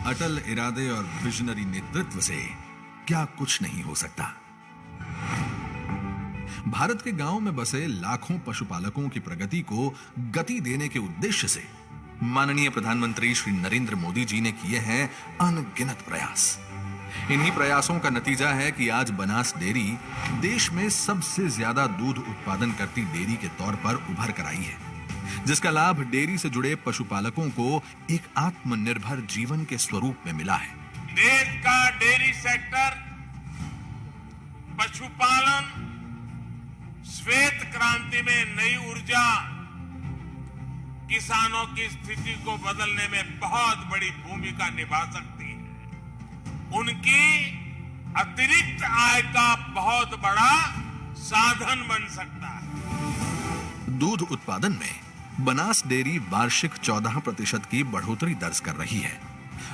अटल इरादे और विजनरी नेतृत्व से क्या कुछ नहीं हो सकता। भारत के गांव में बसे लाखों पशुपालकों की प्रगति को गति देने के उद्देश्य से माननीय प्रधानमंत्री श्री नरेंद्र मोदी जी ने किए हैं अनगिनत प्रयास। इन्हीं प्रयासों का नतीजा है कि आज बनास डेयरी देश में सबसे ज्यादा दूध उत्पादन करती डेयरी के तौर पर उभर कर आई है, जिसका लाभ डेयरी से जुड़े पशुपालकों को एक आत्मनिर्भर जीवन के स्वरूप में मिला है। देश का डेयरी सेक्टर पशुपालन श्वेत क्रांति में नई ऊर्जा, किसानों की स्थिति को बदलने में बहुत बड़ी भूमिका निभा सकती है। उनकी अतिरिक्त आय का बहुत बड़ा साधन बन सकता है। दूध उत्पादन में बनास डेयरी वार्षिक 14% की बढ़ोतरी दर्ज कर रही है।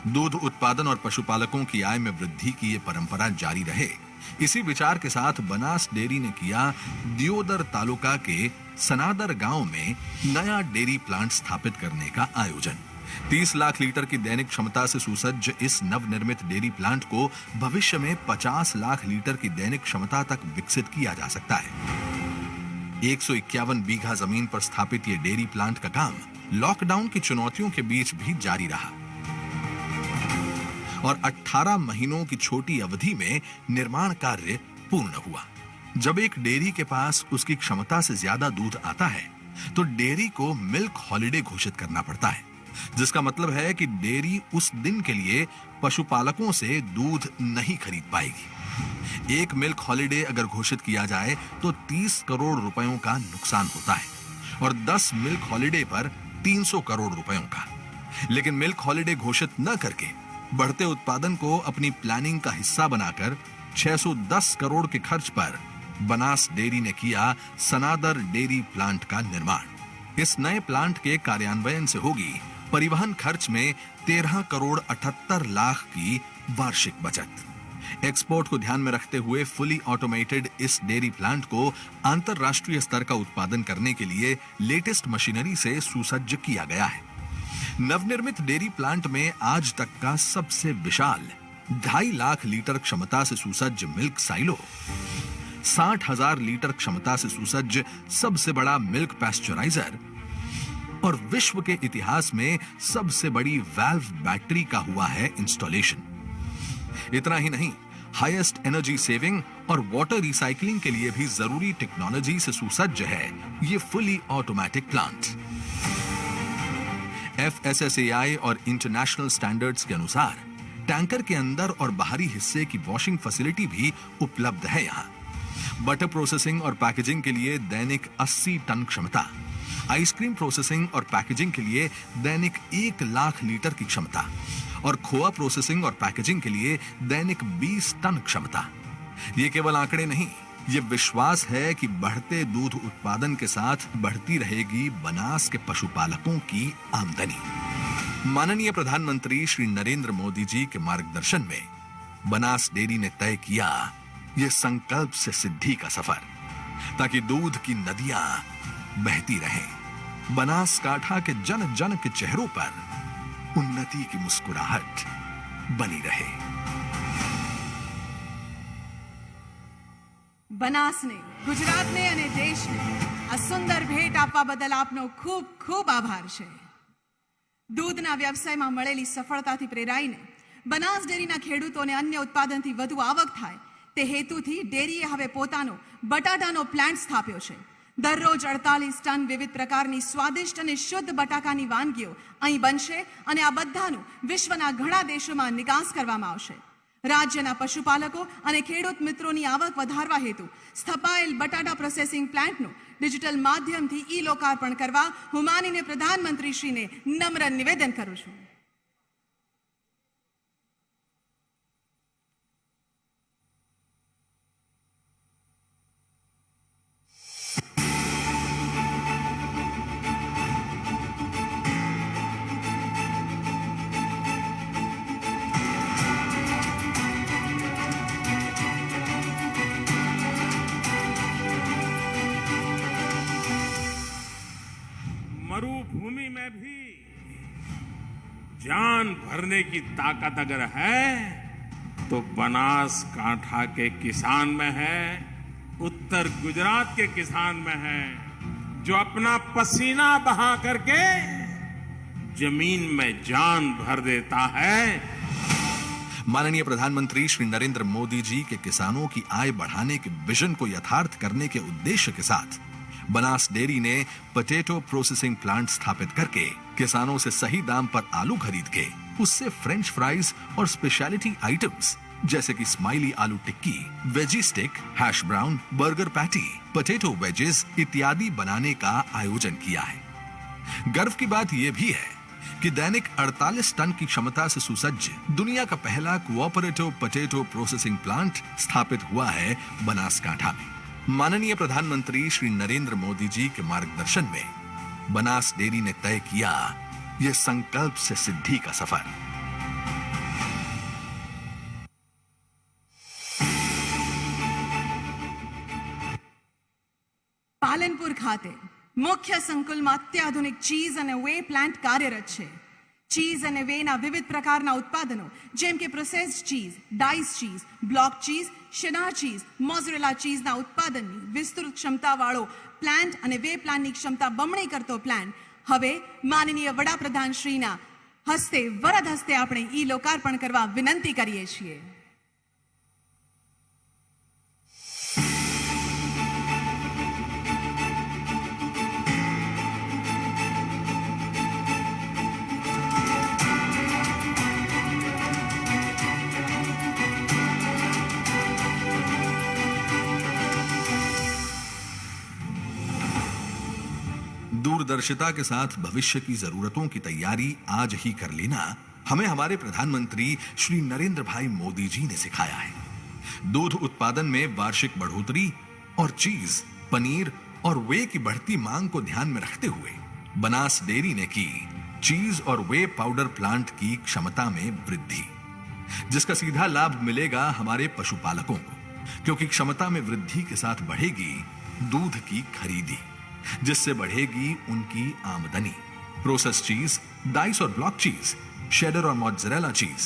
दूध उत्पादन और पशुपालकों की आय में वृद्धि की ये परंपरा जारी रहे, इसी विचार के साथ बनास डेयरी ने किया दियोदर तालुका के सनादर गांव में नया डेयरी प्लांट स्थापित करने का आयोजन। 30 लाख लीटर की दैनिक क्षमता से सुसज्ज इस नवनिर्मित डेयरी प्लांट को भविष्य में 50 लाख लीटर की दैनिक क्षमता तक विकसित किया जा सकता है। 151 बीघा जमीन पर स्थापित ये डेयरी प्लांट का काम लॉकडाउन की चुनौतियों के बीच भी जारी रहा और 18 महीनों की छोटी अवधि में निर्माण कार्य पूर्ण हुआ। जब एक डेयरी के पास उसकी क्षमता से ज्यादा दूध आता है तो डेयरी को मिल्क हॉलिडे घोषित करना पड़ता है, जिसका मतलब है कि डेयरी उस दिन के लिए पशुपालकों से दूध नहीं खरीद पाएगी। एक मिल्क हॉलिडे अगर घोषित किया जाए तो 30 करोड़ रुपयों का नुकसान होता है और 10 मिल्क हॉलिडे पर 300 करोड़ रुपयों का। लेकिन मिल्क हॉलिडे घोषित न करके बढ़ते उत्पादन को अपनी प्लानिंग का हिस्सा बनाकर 610 करोड़ के खर्च पर बनास डेयरी ने किया सनादर डेयरी प्लांट का निर्माण। इस नए प्लांट के कार्यान्वयन से होगी परिवहन खर्च में 13 करोड़ 78 लाख की वार्षिक बचत। एक्सपोर्ट को ध्यान में रखते हुए फुली ऑटोमेटेड इस डेयरी प्लांट को अंतरराष्ट्रीय स्तर का उत्पादन करने के लिए लेटेस्ट मशीनरी से सुसज्ज किया गया है। नवनिर्मित डेयरी प्लांट में आज तक का सबसे विशाल 2.5 लाख लीटर क्षमता से सुसज्ज मिल्क साइलो, 60,000 लीटर क्षमता से सुसज्ज सबसे बड़ा मिल्क पैस्चराइजर और विश्व के इतिहास में सबसे बड़ी वाल्व बैटरी का हुआ है इंस्टॉलेशन। इतना ही नहीं, हाईएस्ट एनर्जी सेविंग और वाटर रिसाइकलिंग के लिए भी जरूरी टेक्नोलॉजी से सुसज्ज है ये फुली ऑटोमेटिक प्लांट। FSSAI और इंटरनेशनल स्टैंडर्ड्स के अनुसार टैंकर के अंदर और बाहरी हिस्से की वॉशिंग फैसिलिटी भी उपलब्ध है यहाँ। बटर प्रोसेसिंग और पैकेजिंग के लिए दैनिक 80 टन क्षमता, आइसक्रीम प्रोसेसिंग और पैकेजिंग के लिए दैनिक 1 लाख लीटर की क्षमता और खोआ प्रोसेसिंग और पैकेजिंग के लिए दैनिक 20 टन क्षमता। ये केवल आंकड़े नहीं, ये विश्वास है कि बढ़ते दूध उत्पादन के साथ बढ़ती रहेगी बनास के पशुपालकों की आमदनी। माननीय प्रधानमंत्री श्री नरेंद्र मोदी जी के मार्गदर्शन में बनास डेयरी ने तय किया ये संकल्प से सिद्धि का सफर, ताकि दूध की नदियां बहती रहें। बनासकांठा के जन जन के चेहरों पर उन्नति की मुस्कुराहट बनी रहे। બનાસને, ગુજરાતને અને દેશને આ સુંદર ભેટ આપવા બદલ આપનો ખૂબ ખૂબ આભાર છે। દૂધના વ્યવસાયમાં મળેલી સફળતાથી પ્રેરાઈને બનાસ ડેરીના ખેડૂતોને અન્ય ઉત્પાદનથી વધુ આવક થાય તે હેતુથી ડેરીએ હવે પોતાનો બટાટાનો પ્લાન્ટ સ્થાપ્યો છે। દરરોજ 48 ટન વિવિધ પ્રકારની સ્વાદિષ્ટ અને શુદ્ધ બટાકાની વાનગીઓ અહીં બનશે અને આ બધાનું વિશ્વના ઘણા દેશોમાં નિકાસ કરવામાં આવશે। રાજ્યના પશુપાલકો અને ખેડૂત મિત્રોની આવક વધારવા હેતુ સ્થપાયેલ બટાટા પ્રોસેસિંગ પ્લાન્ટનું ડિજિટલ માધ્યમથી ઈ લોકાર્પણ કરવા હું માનનીય પ્રધાનમંત્રીશ્રીને નમ્ર નિવેદન કરું છું। मरुभूमि में भी जान भरने की ताकत अगर है तो बनासकांठा के किसान में है, उत्तर गुजरात के किसान में है, जो अपना पसीना बहा करके जमीन में जान भर देता है। माननीय प्रधानमंत्री श्री नरेंद्र मोदी जी के किसानों की आय बढ़ाने के विजन को यथार्थ करने के उद्देश्य के साथ बनास डेयरी ने पोटैटो प्रोसेसिंग प्लांट स्थापित करके किसानों से सही दाम पर आलू खरीद के उससे फ्रेंच फ्राइज और स्पेशलिटी आइटम्स जैसे कि smiley aloo tikki, veggie stick, hash brown, burger patty, potato wedges इत्यादि बनाने का आयोजन किया है। गर्व की बात यह भी है कि दैनिक 48 टन की क्षमता से सुसज्ज दुनिया का पहला कोऑपरेटिव पोटैटो प्रोसेसिंग प्लांट स्थापित हुआ है बनासकांठा में। माननीय प्रधानमंत्री श्री नरेंद्र मोदी जी के मार्गदर्शन में बनास डेयरी ने तय किया यह संकल्प से सिद्धि का सफर। પાલનપુર ખાતે મુખ્ય સંકુલમાં અત્યાધુનિક ચીઝ અને વે પ્લાન્ટ કાર્યરત છે। ચીઝ અને વેના વિવિધ પ્રકારના ઉત્પાદનો જેમ કે processed cheese, dice cheese, block cheese, શેનાર ચીઝ, મોઝરેલા ચીઝના ઉત્પાદનની વિસ્તૃત ક્ષમતાવાળો પ્લાન્ટ અને વે પ્લાન્ટની ક્ષમતા બમણી કરતો પ્લાન્ટ હવે માનનીય વડાપ્રધાન શ્રીના હસ્તે વરદ હસ્તે આપણે ઈ લોકાર્પણ કરવા વિનંતી કરીએ છીએ। दूरदर्शिता के साथ भविष्य की जरूरतों की तैयारी आज ही कर लेना हमें हमारे प्रधानमंत्री श्री नरेंद्र भाई मोदी जी ने सिखाया है। दूध उत्पादन में वार्षिक बढ़ोतरी और चीज, पनीर और वे की बढ़ती मांग को ध्यान में रखते हुए बनास डेयरी ने की चीज और वे पाउडर प्लांट की क्षमता में वृद्धि, जिसका सीधा लाभ मिलेगा हमारे पशुपालकों को, क्योंकि क्षमता में वृद्धि के साथ बढ़ेगी दूध की खरीदी, जिससे बढ़ेगी उनकी आमदनी। प्रोसेस्ड चीज, डाइस और ब्लॉक चीज, शेडर और मोज़रेला चीज,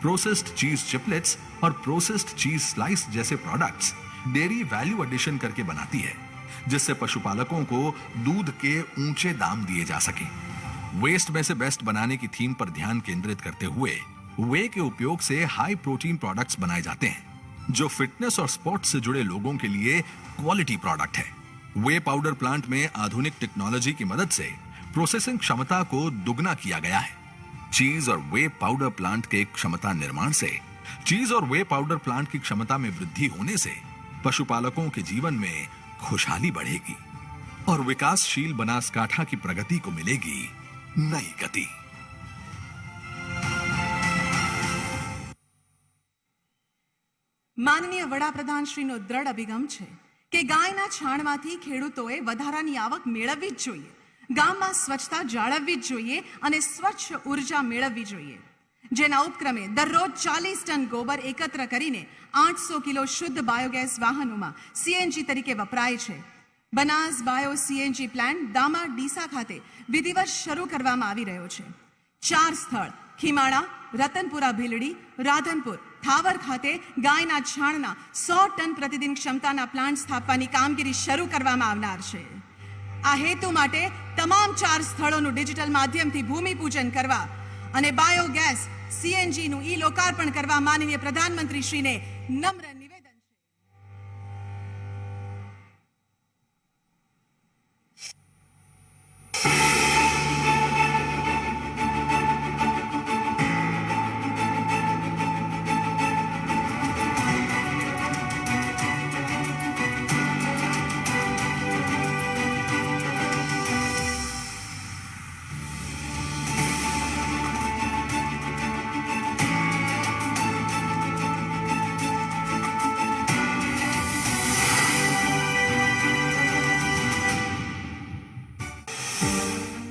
प्रोसेस्ड चीज चिपलेट्स और प्रोसेस्ड चीज स्लाइस जैसे प्रोडक्ट्स डेयरी वैल्यू एडिशन करके बनाती है, जिससे पशुपालकों को दूध के ऊंचे दाम दिए जा सके। वेस्ट में से बेस्ट बनाने की थीम पर ध्यान केंद्रित करते हुए वे के उपयोग से हाई प्रोटीन प्रोडक्ट्स बनाए जाते हैं, जो फिटनेस और स्पोर्ट्स से जुड़े लोगों के लिए क्वालिटी प्रोडक्ट है। वे पाउडर प्लांट में आधुनिक टेक्नोलॉजी की मदद से प्रोसेसिंग क्षमता को दुगना किया गया है। चीज और वे पाउडर प्लांट के क्षमता निर्माण से चीज और वे पाउडर प्लांट की क्षमता में वृद्धि होने से पशुपालकों के जीवन में खुशहाली बढ़ेगी और विकासशील बनासकांठा की प्रगति को मिलेगी नई गति। માનનીય વડાપ્રધાન શ્રીનો દ્રઢ અભિગમ છે કે ગાયના છાણમાંથી ખેડૂતોએ વધારાની આવક મેળવવી જ જોઈએ, ગામમાં સ્વચ્છતા જાળવવી જ જોઈએ અને સ્વચ્છ ઉર્જા મેળવવી જોઈએ, જેના ઉપક્રમે દરરોજ 40 ટન ગોબર એકત્ર કરીને 800 કિલો શુદ્ધ બાયોગેસ વાહનોમાં સીએનજી તરીકે વપરાય છે। Banas bio CNG plant Dama Deesa ખાતે વિધિવત શરૂ કરવામાં આવી રહ્યો છે। 4 સ્થળ ખીમાણા, રતનપુરા ભીલડી, રાધનપુર, થાવર ખાતે ગાયના છાણના 100 ટન પ્રતિદિન ક્ષમતાના પ્લાન્ટ સ્થાપવાની કામગીરી શરૂ કરવામાં આવનાર છે। આ હેતુ માટે તમામ 4 સ્થળોનું ડિજિટલ માધ્યમથી ભૂમિપૂજન કરવા અને બાયોગેસ સીએનજીનું ઈ લોકાર્પણ કરવા માનનીય પ્રધાનમંત્રી શ્રીને નમ્ર નિવેદન છે।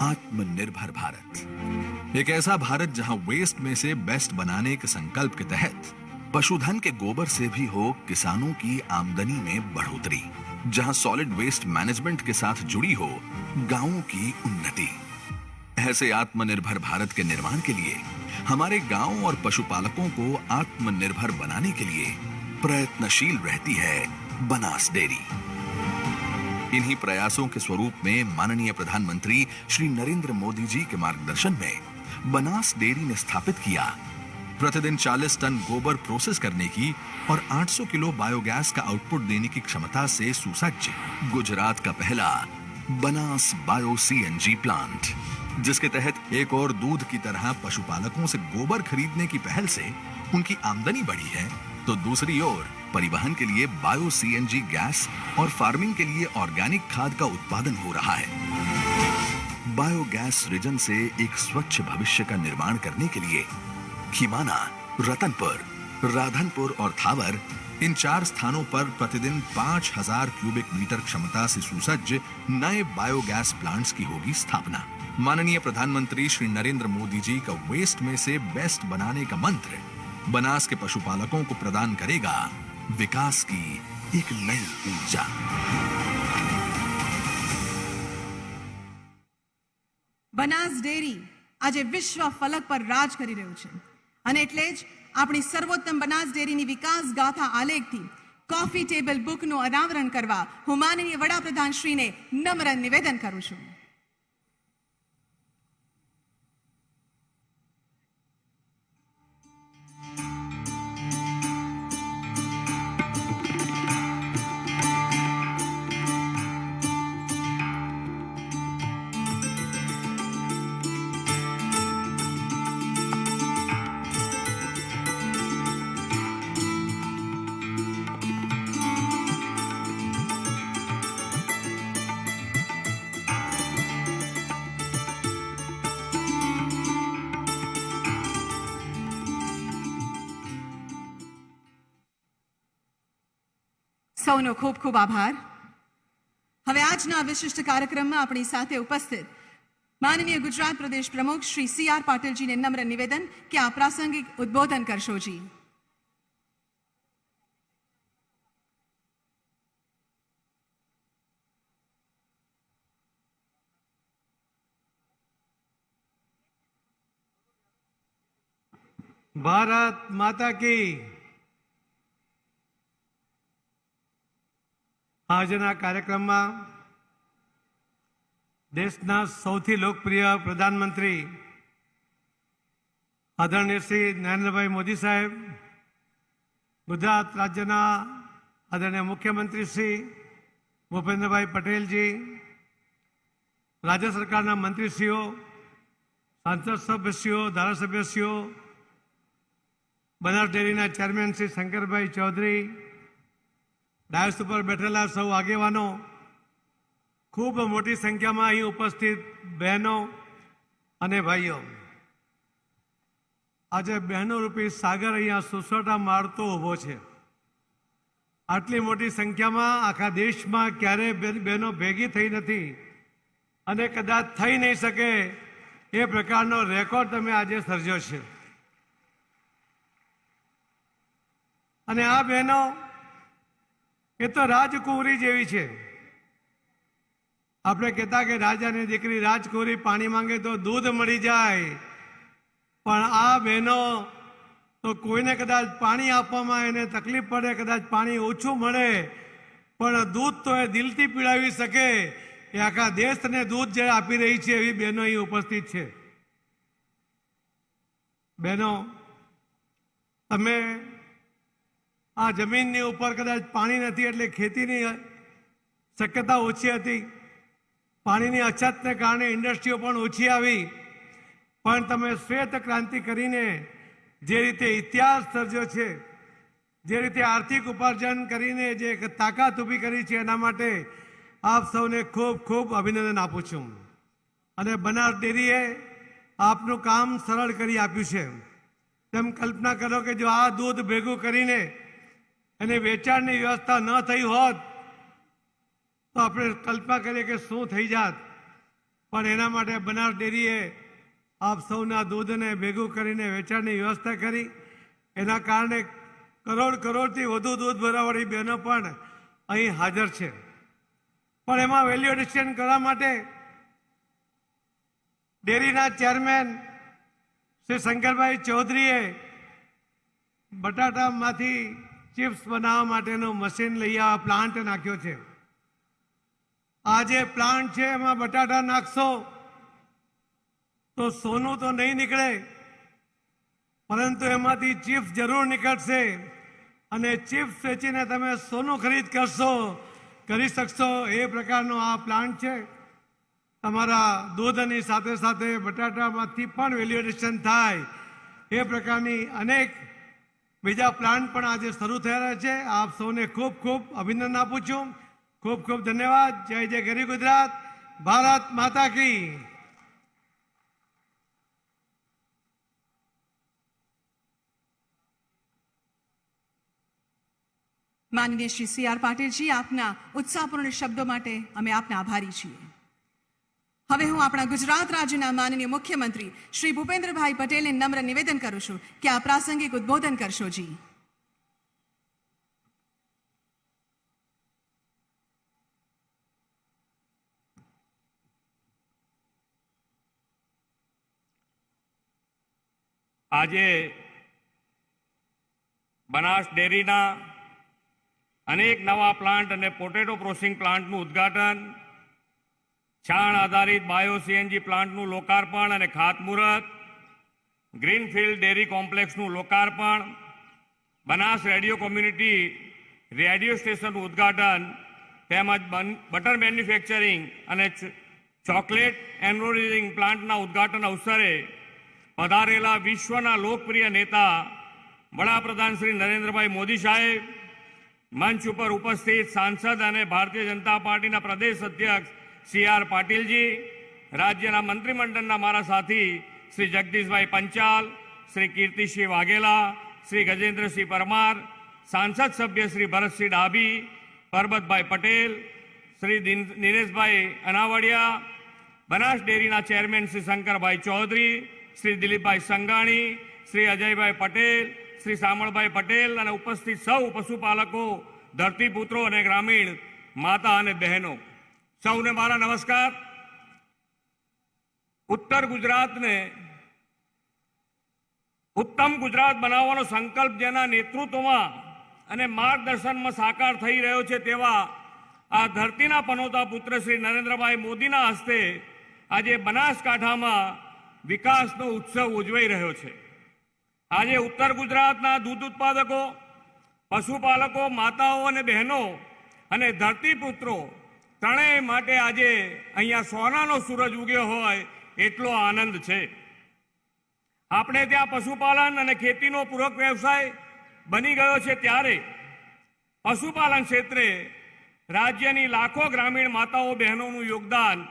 आत्मनिर्भर भारत, एक ऐसा भारत जहां वेस्ट में से बेस्ट बनाने के संकल्प के तहत पशुधन के गोबर से भी हो किसानों की आमदनी में बढ़ोतरी, जहां सॉलिड वेस्ट मैनेजमेंट के साथ जुड़ी हो गांवों की उन्नति, ऐसे आत्मनिर्भर भारत के निर्माण के लिए हमारे गांव और पशुपालकों को आत्मनिर्भर बनाने के लिए प्रयत्नशील रहती है बनास डेयरी। इन्हीं प्रयासों के स्वरूप में माननीय प्रधानमंत्री श्री नरेंद्र मोदी जी के मार्गदर्शन में बनास डेयरी ने स्थापित किया प्रतिदिन 40 टन गोबर प्रोसेस करने की और 800 किलो बायोगैस का आउटपुट देने की क्षमता से सुसज्ज गुजरात का पहला बनास बायो सीएनजी प्लांट, जिसके तहत एक और दूध की तरह पशुपालकों से गोबर खरीदने की पहल से उनकी आमदनी बढ़ी है, तो दूसरी ओर परिवहन के लिए बायो सीएनजी गैस और फार्मिंग के लिए ऑर्गेनिक खाद का उत्पादन हो रहा है। बायोगैस सृजन से एक स्वच्छ भविष्य का निर्माण करने के लिए खीमाना, रतनपुर, राधनपुर और थावर इन 4 स्थानों पर प्रतिदिन 5000 क्यूबिक मीटर क्षमता से सुसज्ज नए बायोगैस प्लांट्स की होगी स्थापना। माननीय प्रधानमंत्री श्री नरेंद्र मोदी जी का वेस्ट में से बेस्ट बनाने का मंत्र बनास के पशुपालकों को प्रदान करेगा विकास की एक नई ऊर्जा। બનાસ ડેરી આજે વિશ્વ ફલક પર રાજ કરી રહ્યું છે અને એટલે જ આપણી સર્વોત્તમ બનાસ ડેરીની વિકાસ ગાથા આલેખથી કોફી ટેબલ બુકનું અનાવરણ કરવા હું માનનીય વડાપ્રધાન શ્રીને નમ્ર નિવેદન કરું છું। સૌનો ખૂબ ખૂબ આભાર। હવે આજના વિશિષ્ટ કાર્યક્રમમાં આપણી સાથે ઉપસ્થિત માનનીય ગુજરાત પ્રદેશ પ્રમુખ શ્રી CR પાટીલજીને નમ્ર નિવેદન કે આ પ્રાસંગિક ઉદ્બોધન કરશોજી। ભારત માતા કી। આજના કાર્યક્રમમાં દેશના સૌથી લોકપ્રિય પ્રધાનમંત્રી આદરણીય શ્રી નરેન્દ્રભાઈ મોદી સાહેબ, ગુજરાત રાજ્યના આદરણીય મુખ્યમંત્રી શ્રી ભૂપેન્દ્રભાઈ પટેલજી, રાજ્ય સરકારના મંત્રીશ્રીઓ, સાંસદ સભ્યશ્રીઓ, ધારાસભ્યશ્રીઓ, બનાસ ડેરીના ચેરમેન શ્રી શંકરભાઈ ચૌધરી, ડાયસ ઉપર બેઠેલા સૌ આગેવાનો, ખૂબ મોટી સંખ્યામાં અહીં ઉપસ્થિત બહેનો અને ભાઈઓ, આજે બહેનો રૂપી સાગર અહીંયા સુસોટા મારતો ઊભો છે। આટલી મોટી સંખ્યામાં આખા દેશમાં ક્યારેય બહેનો ભેગી થઈ નથી અને કદાચ થઈ નહીં શકે એ પ્રકારનો રેકોર્ડ તમે આજે સર્જ્યો છે। અને આ બહેનો એ તો રાજકુંવરી જેવી છે। આપણે કહેતા કે રાજાની દીકરી રાજકુંવરી પાણી માંગે તો દૂધ મળી જાય, પણ આ બહેનો તો કોઈને કદાચ પાણી આપવામાં એને તકલીફ પડે, કદાચ પાણી ઓછું મળે, પણ દૂધ તો એ દિલથી પીડાવી શકે એ આખા દેશને દૂધ જે આપી રહી છે એવી બહેનો અહીં ઉપસ્થિત છે। બહેનો, તમે આ જમીનની ઉપર કદાચ પાણી નથી એટલે ખેતીની શક્યતા ઓછી હતી, પાણીની અછતને કારણે ઇન્ડસ્ટ્રીઓ પણ ઓછી આવી, પણ તમે શ્વેત ક્રાંતિ કરીને જે રીતે ઇતિહાસ સર્જ્યો છે, જે રીતે આર્થિક ઉપાર્જન કરીને જે તાકાત ઊભી કરી છે, એના માટે આપ સૌને ખૂબ ખૂબ અભિનંદન આપું છું। અને બનાસ ડેરીએ આપનું કામ સરળ કરી આપ્યું છે। તેમ કલ્પના કરો કે જો આ દૂધ ભેગું કરીને એને વેચાણની વ્યવસ્થા ન થઈ હોત તો આપણે કલ્પના કરીએ કે શું થઈ જાત, પણ એના માટે બનાસ ડેરીએ આપ સૌના દૂધને ભેગું કરીને વેચાણની વ્યવસ્થા કરી। એના કારણે કરોડથી વધુ દૂધ ભરાવાળી બહેનો પણ અહીં હાજર છે। પણ એમાં વેલ્યુ એડિશન કરવા માટે ડેરીના ચેરમેન શ્રી શંકરભાઈ ચૌધરીએ બટાટામાંથી ચિપ્સ બનાવવા માટેનું મશીન લઈ આવવા પ્લાન્ટ નાખ્યો છે. આ જે પ્લાન્ટ છે એમાં બટાટા નાખશો તો સોનું તો નહીં નીકળે, પરંતુ એમાંથી ચિપ્સ જરૂર નીકળશે અને ચિપ્સ વેચીને તમે સોનું કરી શકશો એ પ્રકારનો આ પ્લાન્ટ છે. તમારા દૂધની સાથે સાથે બટાટામાંથી પણ વેલ્યુ એડિશન થાય એ પ્રકારની અનેક બીજા પ્લાન્ટ પણ આજે શરૂ થયા છે. આપ સૌને ખૂબ ખૂબ અભિનંદન આપું છું. ખૂબ ખૂબ ધન્યવાદ. જય જય ગરી ગુજરાત. ભારત માતા કી. માનનીય શ્રી CR પાટીલજી, આપના ઉત્સાહપૂર્ણ શબ્દો માટે અમે આપના આભારી છીએ. હવે હું આપણા ગુજરાત રાજ્યના માનનીય મુખ્યમંત્રી શ્રી ભૂપેન્દ્રભાઈ પટેલને નમ્ર નિવેદન કરું છું કે આ પ્રાસંગિક ઉદ્બોધન કરશો. જી. આજે બનાસ ડેરીના અનેક નવા પ્લાન્ટ અને પોટેટો પ્રોસેસિંગ પ્લાન્ટનું ઉદ્ઘાટન, છાણ આધારિત બાયો CNG પ્લાન્ટનું લોકાર્પણ અને ખાતમુહૂર્ત, ગ્રીનફિલ્ડ ડેરી કોમ્પ્લેક્સનું લોકાર્પણ, બનાસ રેડિયો કોમ્યુનિટી રેડિયો સ્ટેશનનું ઉદ્ઘાટન તેમજ બટર મેન્યુફેક્ચરિંગ અને ચોકલેટ એન્રોલિંગ પ્લાન્ટના ઉદ્ઘાટન અવસરે પધારેલા વિશ્વના લોકપ્રિય નેતા વડાપ્રધાન શ્રી નરેન્દ્રભાઈ મોદી સાહેબ, મંચ ઉપર ઉપસ્થિત સાંસદ અને ભારતીય જનતા પાર્ટીના પ્રદેશ અધ્યક્ષ CR પાટીલજી, રાજ્યના મંત્રીમંડળના મારા સાથી શ્રી જગદીશભાઈ પંચાલ, શ્રી કીર્તિસિંહ વાઘેલા, શ્રી ગજેન્દ્રસિંહ પરમાર, સાંસદ સભ્ય શ્રી ભરતસિંહ ડાભી, પરબતભાઈ પટેલ, શ્રી દિનેશભાઈ અનાવડિયા, બનાસ ડેરીના ચેરમેન શ્રી શંકરભાઈ ચૌધરી, શ્રી દિલીપભાઈ સંઘાણી, શ્રી અજયભાઈ પટેલ, શ્રી શામળભાઈ પટેલ અને ઉપસ્થિત સૌ પશુપાલકો, ધરતીપુત્રો અને ગ્રામીણ માતા અને બહેનો, સૌને મારા નમસ્કાર. ઉત્તર ગુજરાતને ઉત્તમ ગુજરાત બનાવવાનો સંકલ્પ જેના નેતૃત્વમાં અને માર્ગદર્શનમાં સાકાર થઈ રહ્યો છે તેવા આ ધરતીના પનોતા પુત્ર શ્રી નરેન્દ્રભાઈ મોદીના હસ્તે આજે બનાસકાંઠામાં વિકાસનો ઉત્સવ ઉજવાઈ રહ્યો છે. આજે ઉત્તર ગુજરાતના દૂધ ઉત્પાદકો, પશુપાલકો, માતાઓ અને બહેનો અને ધરતીપુત્રો ત્રણેય માટે આજે અહીંયા સોનાનો સૂરજ ઉગ્યો હોય એટલો આનંદ છે. આપણે ત્યાં પશુપાલન અને ખેતીનો પૂરક વ્યવસાય બની ગયો છે ત્યારે પશુપાલન ક્ષેત્રે રાજ્યની લાખો ગ્રામીણ માતાઓ બહેનોનું યોગદાન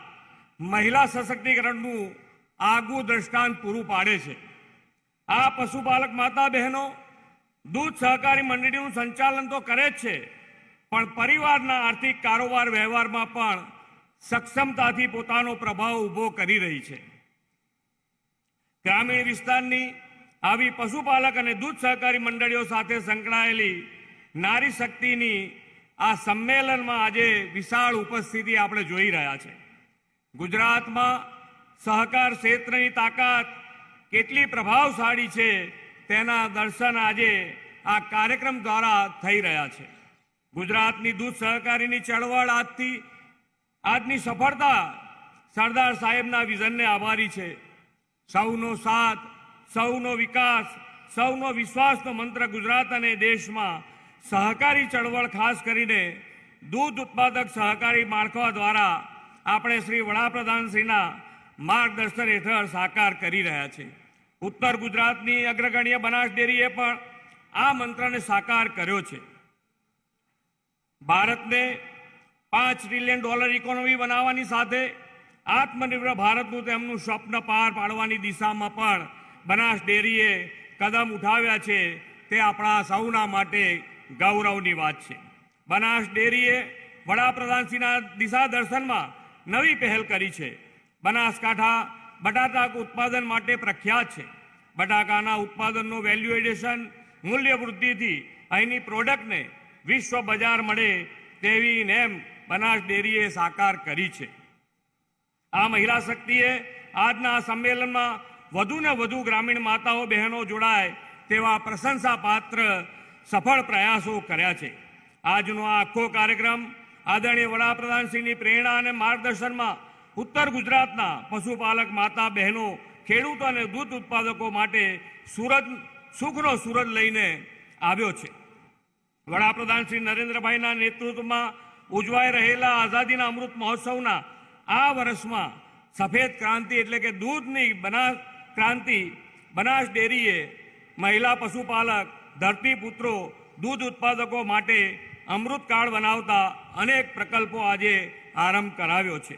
મહિલા સશક્તિકરણનું આગવું દ્રષ્ટાંત પૂરું પાડે છે. આ પશુપાલક માતા બહેનો દૂધ સહકારી મંડળીનું સંચાલન તો કરે જ છે, પણ પરિવારના આર્થિક કારોબાર વ્યવહારમાં પણ સક્ષમતાથી પોતાનો પ્રભાવ ઊભો કરી રહી છે. ગ્રામીણ વિસ્તારની આવી પશુપાલક અને દૂધ સહકારી મંડળીઓ સાથે સંકળાયેલી નારી શક્તિની આ સંમેલનમાં આજે વિશાળ ઉપસ્થિતિ આપણે જોઈ રહ્યા છે. ગુજરાતમાં સહકાર ક્ષેત્રની તાકાત કેટલી પ્રભાવશાળી છે તેના દર્શન આજે આ કાર્યક્રમ દ્વારા થઈ રહ્યા છે. ગુજરાતની દૂધ સહકારીની ચળવળ આજની સફળતા સરદાર સાહેબના વિઝનને આભારી છે. સૌનો સાથ, સૌનો વિકાસ, સૌનો વિશ્વાસનો મંત્ર ગુજરાત અને દેશમાં સહકારી ચળવળ ખાસ કરીને દૂધ ઉત્પાદક સહકારી માળખા દ્વારા આપણે શ્રી વડાપ્રધાનશ્રીના માર્ગદર્શન હેઠળ સાકાર કરી રહ્યા છે. ઉત્તર ગુજરાતની અગ્રગણ્ય બનાસ ડેરીએ પણ આ મંત્રને સાકાર કર્યો છે. ભારતને $5 ટ્રિલિયન ઇકોનોમી બનાવવાની સાથે આત્મનિર્ભર ભારતનું તેમનું સ્વપ્ન પાર પાડવાની દિશામાં પણ બનાસ ડેરીએ કદમ ઉઠાવ્યા છે. તે આપણા સૌના માટે ગૌરવની વાત છે. બનાસ ડેરીએ વડાપ્રધાનશ્રીના દિશા દર્શનમાં નવી પહેલ કરી છે. બનાસકાંઠા બટાટા ઉત્પાદન માટે પ્રખ્યાત છે. બટાકાના ઉત્પાદનનો વેલ્યુ એડિશન મૂલ્ય વૃદ્ધિથી અહીંની પ્રોડક્ટને વિશ્વ બજાર મળે તેવી નેમ બનાસ ડેરીએ સાકાર કરી છે. આ મહિલા શક્તિએ આજના આ સંમેલનમાં વધુ ને વધુ ગ્રામીણ માતાઓ બહેનો જોડાય તેવા પ્રશંસાપાત્ર સફળ પ્રયાસો કર્યા છે. આજનો આ આખો કાર્યક્રમ આદરણીય વડાપ્રધાનશ્રીની પ્રેરણા અને માર્ગદર્શનમાં ઉત્તર ગુજરાતના પશુપાલક માતા બહેનો, ખેડૂતો અને દૂધ ઉત્પાદકો માટે સુખનો સુરજ લઈને આવ્યો છે. વડાપ્રધાન શ્રી નરેન્દ્રભાઈના નેતૃત્વમાં ઉજવાઈ રહેલા આઝાદીના અમૃત મહોત્સવના આ વર્ષમાં સફેદ ક્રાંતિ એટલે કે દૂધની ક્રાંતિ બનાસ ડેરીએ મહિલા પશુપાલક, ધરતીપુત્રો, દૂધ ઉત્પાદકો માટે અમૃતકાળ બનાવતા અનેક પ્રકલ્પો આજે આરંભ કરાવ્યો છે.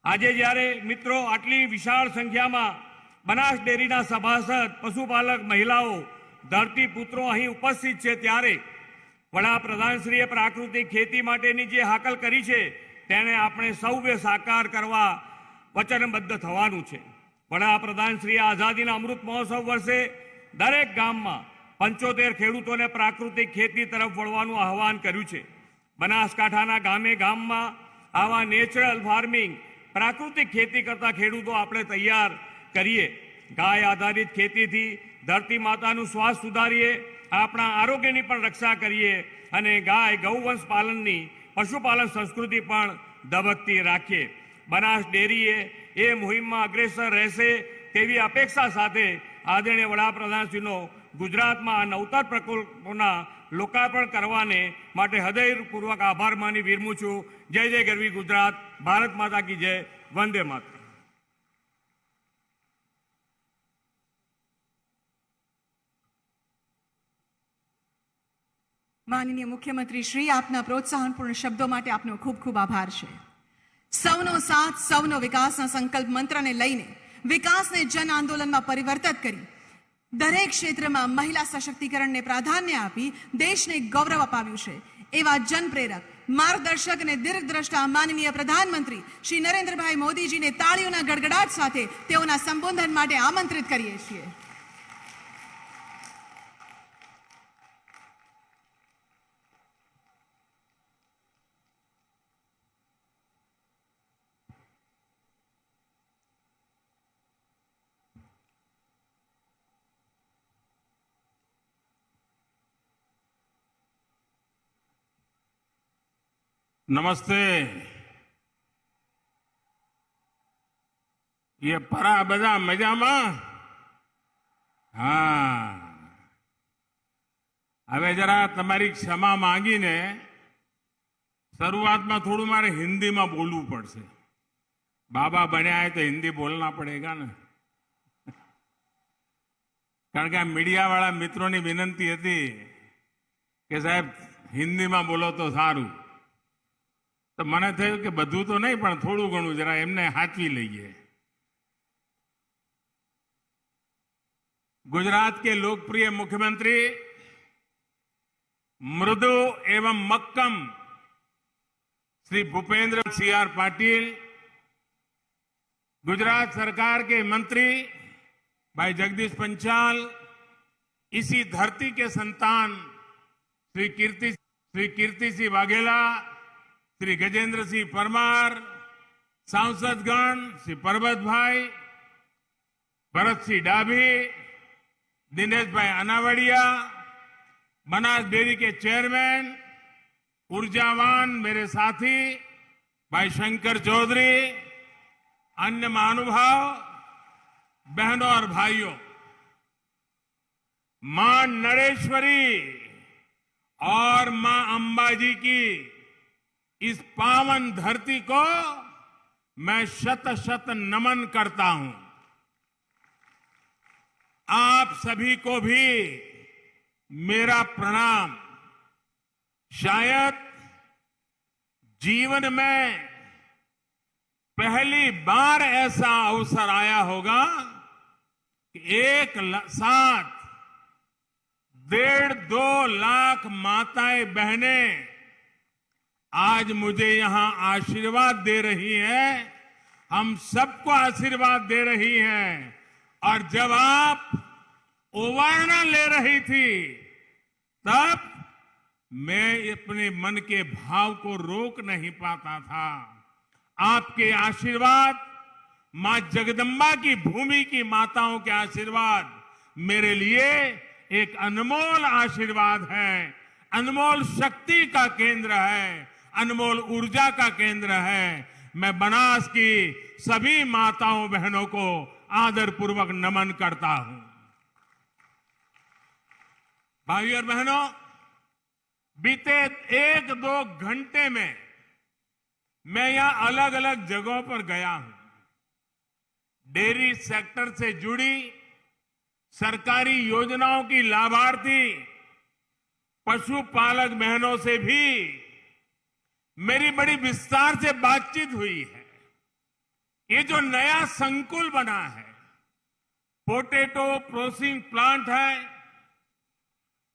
આજે જ્યારે મિત્રો આટલી વિશાળ સંખ્યામાં બનાસ ડેરીના સભાસદ, પશુપાલક મહિલાઓ, ધરતીપુત્રો અહીં ઉપસ્થિત છે, ત્યારે વડાપ્રધાનશ્રીએ પ્રાકૃતિક ખેતી માટેની જે હાકલ કરી છે તેને આપણે સૌએ સાકાર કરવા વચનબદ્ધ થવાનું છે. વડાપ્રધાનશ્રીએ આઝાદીના અમૃત મહોત્સવ વર્ષે દરેક ગામમાં 75 ખેડૂતોને પ્રાકૃતિક ખેતી તરફ વળવાનું આહવાન કર્યું છે. બનાસકાંઠાના ગામે ગામમાં આવા નેચરલ ફાર્મિંગ, પ્રાકૃતિક ખેતી કરતા ખેડૂતો આપણે તૈયાર કરીએ. ગાય આધારિત ખેતીથી ધરતી માતાનું સ્વાસ્થ્ય સુધારીએ, આપણા આરોગ્યની પણ રક્ષા કરીએ અને ગાય ગૌવંશ પાલનની, પશુપાલન સંસ્કૃતિ પણ ધબકતી રાખીએ. બનાસ ડેરીએ એ મુહિમમાં અગ્રેસર રહેશે તેવી અપેક્ષા સાથે આદરણીય વડાપ્રધાનશ્રીનો ગુજરાતમાં આ નવતર પ્રકલ્પોના લોકાર્પણ કરવાને માટે હૃદયપૂર્વક આભાર માની વિરમું છું. જય જય ગરવી ગુજરાત, ભારત માતા કી જય, વંદે માતરમ. માનનીય મુખ્યમંત્રી શ્રી, આપના પ્રોત્સાહનપૂર્ણ શબ્દો માટે આપનો ખૂબ ખૂબ આભાર છે. સૌનો સાથ, સૌનો વિકાસના સંકલ્પ મંત્રને લઈને વિકાસને જન આંદોલનમાં પરિવર્તિત કરી દરેક ક્ષેત્રમાં મહિલા સશક્તિકરણને પ્રાધાન્ય આપી દેશને ગૌરવ અપાવ્યું છે. એવા જનપ્રેરક, માર્ગદર્શક અને દીર્ઘદ્રષ્ટા માનનીય પ્રધાનમંત્રી શ્રી નરેન્દ્રભાઈ મોદીજીને તાળીઓના ગડગડાટ સાથે તેઓના સંબોધન માટે આમંત્રિત કરીએ છીએ. नमस्ते. ये परा बजा मजामा? हाँ, હવે જરા તમારી ક્ષમા માંગીને શરૂઆતમાં થોડું મારે હિન્દીમાં બોલવું પડશે. બાબા બન્યા હે તો હિન્દી બોલના પડેગા ને, કારણ કે આ મીડિયાવાળા મિત્રોની વિનંતી હતી કે સાહેબ હિન્દીમાં બોલો તો સારું. તો મને થયું કે બધું તો નહીં પણ થોડું ઘણું જરા એમને હાચવી લઈએ. गुजरात के लोकप्रिय मुख्यमंत्री मृदु एवं मक्कम श्री भूपेंद्र सिंह पाटिल, गुजरात सरकार के मंत्री भाई जगदीश पंचाल, इसी धरती के संतान श्री कीर्ति सिंह वाघेला, श्री गजेंद्र सिंह परमार, सांसदगण श्री परबत भाई, भरत सिंह डाभी, दिनेश भाई अनावड़िया, बनास डेयरी के चेयरमैन, ऊर्जावान मेरे साथी भाई शंकर चौधरी, अन्य महानुभाव, बहनों और भाइयों, मां नरेश्वरी और मां अंबाजी की इस पावन धरती को मैं शत शत नमन करता हूं. आप सभी को भी मेरा प्रणाम. शायद जीवन में पहली बार ऐसा अवसर आया होगा कि एक साथ 1.5-2 लाख माताएं बहनें आज मुझे यहां आशीर्वाद दे रही हैं, हम सबको आशीर्वाद दे रही हैं. और जब आप ओवारना ले रही थी तब मैं अपने मन के भाव को रोक नहीं पाता था. आपके आशीर्वाद, मां जगदम्बा की भूमि की माताओं के आशीर्वाद मेरे लिए एक अनमोल आशीर्वाद है, अनमोल शक्ति का केंद्र है, अनमोल ऊर्जा का केंद्र है। मैं बनास की सभी माताओं बहनों को आदरपूर्वक नमन करता हूं। भाइयों और बहनों, बीते 1-2 घंटे में मैं यहां अलग अलग जगहों पर गया हूं। डेयरी सेक्टर से जुड़ी सरकारी योजनाओं की लाभार्थी पशुपालक बहनों से भी मेरी बड़ी विस्तार से बातचीत हुई है। ये जो नया संकुल बना है, पोटैटो प्रोसेसिंग प्लांट है,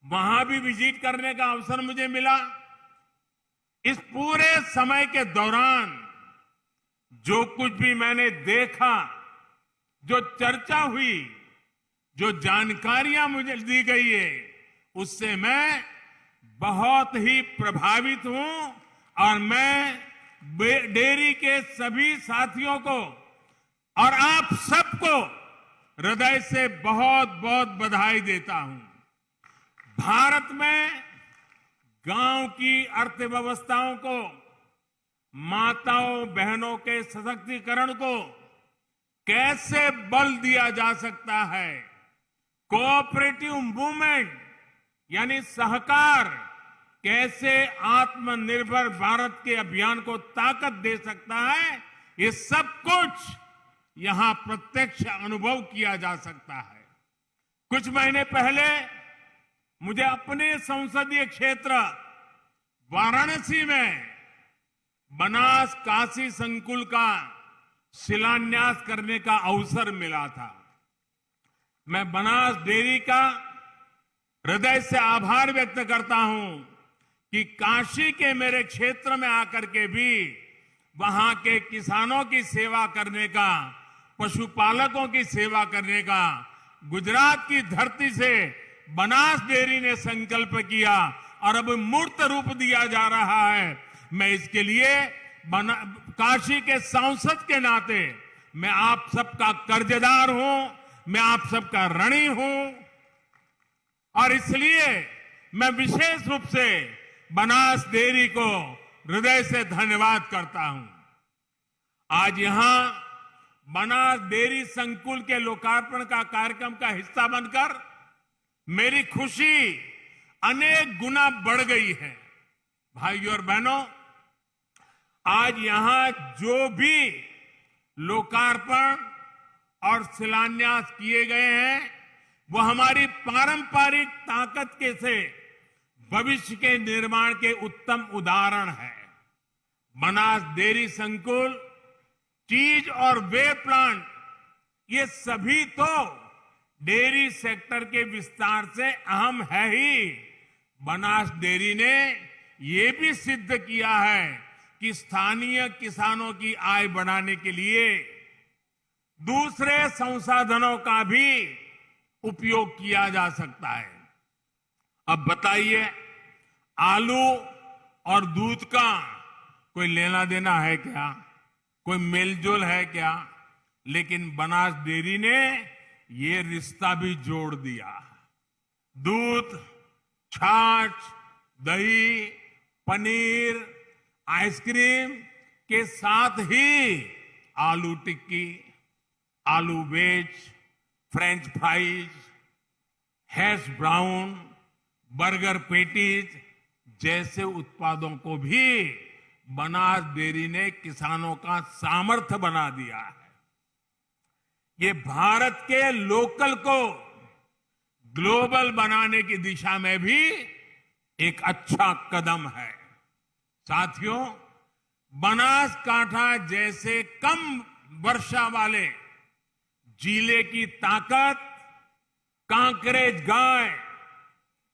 वहां भी विजिट करने का अवसर मुझे मिला। इस पूरे समय के दौरान जो कुछ भी मैंने देखा, जो चर्चा हुई, जो जानकारियां मुझे दी गई है, उससे मैं बहुत ही प्रभावित हूं और मैं डेयरी के सभी साथियों को और आप सबको हृदय से बहुत बहुत बधाई देता हूं। भारत में गांव की अर्थव्यवस्थाओं को, माताओं बहनों के सशक्तिकरण को कैसे बल दिया जा सकता है, कोऑपरेटिव मूवमेंट यानी सहकार कैसे आत्मनिर्भर भारत के अभियान को ताकत दे सकता है, ये सब कुछ यहां प्रत्यक्ष अनुभव किया जा सकता है। कुछ महीने पहले मुझे अपने संसदीय क्षेत्र वाराणसी में बनास काशी संकुल का शिलान्यास करने का अवसर मिला था। मैं बनास डेयरी का हृदय से आभार व्यक्त करता हूं कि काशी के मेरे क्षेत्र में आकर के भी वहां के किसानों की सेवा करने का, पशुपालकों की सेवा करने का गुजरात की धरती से बनास डेयरी ने संकल्प किया और अब मूर्त रूप दिया जा रहा है। मैं इसके लिए काशी के सांसद के नाते मैं आप सबका कर्जदार हूं, मैं आप सबका ऋणी हूं और इसलिए मैं विशेष रूप से बनास डेयरी को हृदय से धन्यवाद करता हूं। आज यहां बनास डेयरी संकुल के लोकार्पण का कार्यक्रम का हिस्सा बनकर मेरी खुशी अनेक गुना बढ़ गई है। भाइयों और बहनों, आज यहां जो भी लोकार्पण और शिलान्यास किए गए हैं, वो हमारी पारंपरिक ताकत के से भविष्य के निर्माण के उत्तम उदाहरण है। बनास डेयरी संकुल, चीज और वे प्लांट, ये सभी तो डेयरी सेक्टर के विस्तार से अहम है ही। बनास डेयरी ने ये भी सिद्ध किया है कि स्थानीय किसानों की आय बढ़ाने के लिए दूसरे संसाधनों का भी उपयोग किया जा सकता है। अब बताइए, आलू और दूध का कोई लेना देना है क्या? कोई मेलजोल है क्या? लेकिन बनास डेयरी ने ये रिश्ता भी जोड़ दिया। दूध, छाछ, दही, पनीर, आइसक्रीम के साथ ही aloo tikki, aloo wedge, french fries, hash brown, burger patties जैसे उत्पादों को भी बनास डेयरी ने किसानों का सामर्थ्य बना दिया है। ये भारत के लोकल को ग्लोबल बनाने की दिशा में भी एक अच्छा कदम है। साथियों, बनासकांठा जैसे कम वर्षा वाले जिले की ताकत कांकरेज गाय,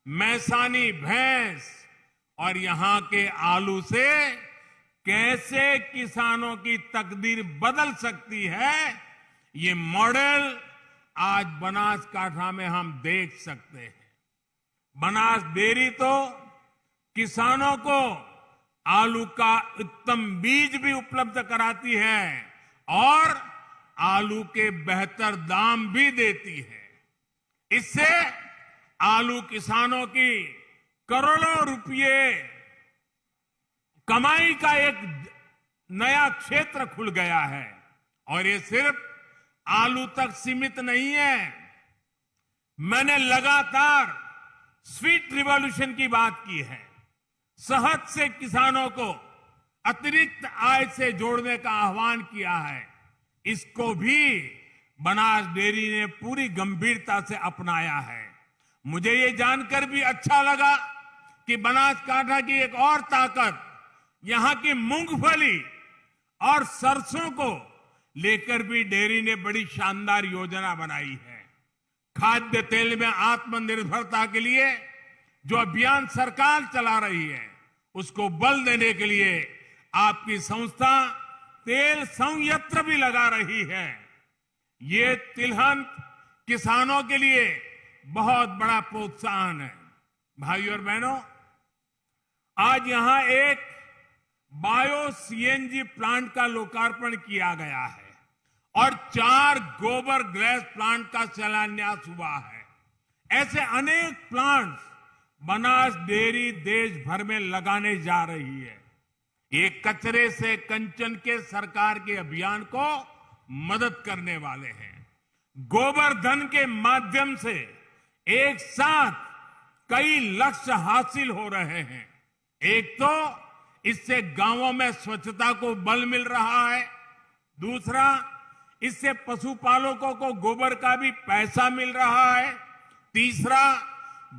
मैसानी भैंस और यहां के आलू से कैसे किसानों की तकदीर बदल सकती है, ये मॉडल आज बनासकांठा में हम देख सकते हैं। बनास डेयरी तो किसानों को आलू का उत्तम बीज भी उपलब्ध कराती है और आलू के बेहतर दाम भी देती है। इससे आलू किसानों की करोड़ों रुपए कमाई का एक नया क्षेत्र खुल गया है। और ये सिर्फ आलू तक सीमित नहीं है। मैंने लगातार स्वीट रिवॉल्यूशन की बात की है। शहद से किसानों को अतिरिक्त आय से जोड़ने का आह्वान किया है। इसको भी बनास डेयरी ने पूरी गंभीरता से अपनाया है। मुझे ये जानकर भी अच्छा लगा कि बनासकांठा की एक और ताकत यहां की मूंगफली और सरसों को लेकर भी डेयरी ने बड़ी शानदार योजना बनाई है। खाद्य तेल में आत्मनिर्भरता के लिए जो अभियान सरकार चला रही है, उसको बल देने के लिए आपकी संस्था तेल संयंत्र भी लगा रही है। ये तिलहन किसानों के लिए बहुत बड़ा प्रोत्साहन है। भाइयों और बहनों, आज यहां एक बायो सीएनजी प्लांट का लोकार्पण किया गया है और 4 गोबर गैस प्लांट का शिलान्यास हुआ है। ऐसे अनेक प्लांट्स बनास डेयरी देश भर में लगाने जा रही है। ये कचरे से कंचन के सरकार के अभियान को मदद करने वाले हैं। गोबर धन के माध्यम से एक साथ कई लक्ष्य हासिल हो रहे हैं। एक तो इससे गांवों में स्वच्छता को बल मिल रहा है, दूसरा इससे पशुपालकों को गोबर का भी पैसा मिल रहा है, तीसरा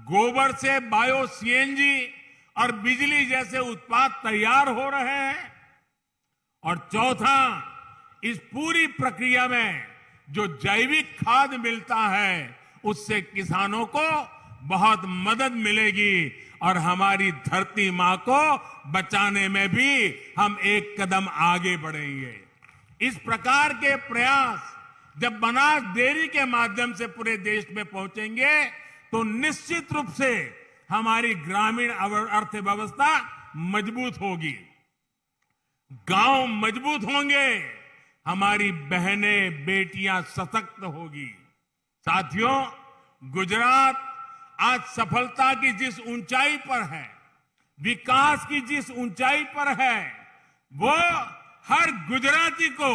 गोबर से बायो सीएनजी और बिजली जैसे उत्पाद तैयार हो रहे हैं, और चौथा इस पूरी प्रक्रिया में जो जैविक खाद मिलता है उससे किसानों को बहुत मदद मिलेगी और हमारी धरती मां को बचाने में भी हम एक कदम आगे बढ़ेंगे। इस प्रकार के प्रयास जब बनास डेयरी के माध्यम से पूरे देश में पहुंचेंगे तो निश्चित रूप से हमारी ग्रामीण अर्थव्यवस्था मजबूत होगी, गांव मजबूत होंगे, हमारी बहनें बेटियां सशक्त होगी। साथियों, गुजरात आज सफलता की जिस ऊंचाई पर है, विकास की जिस ऊंचाई पर है, वो हर गुजराती को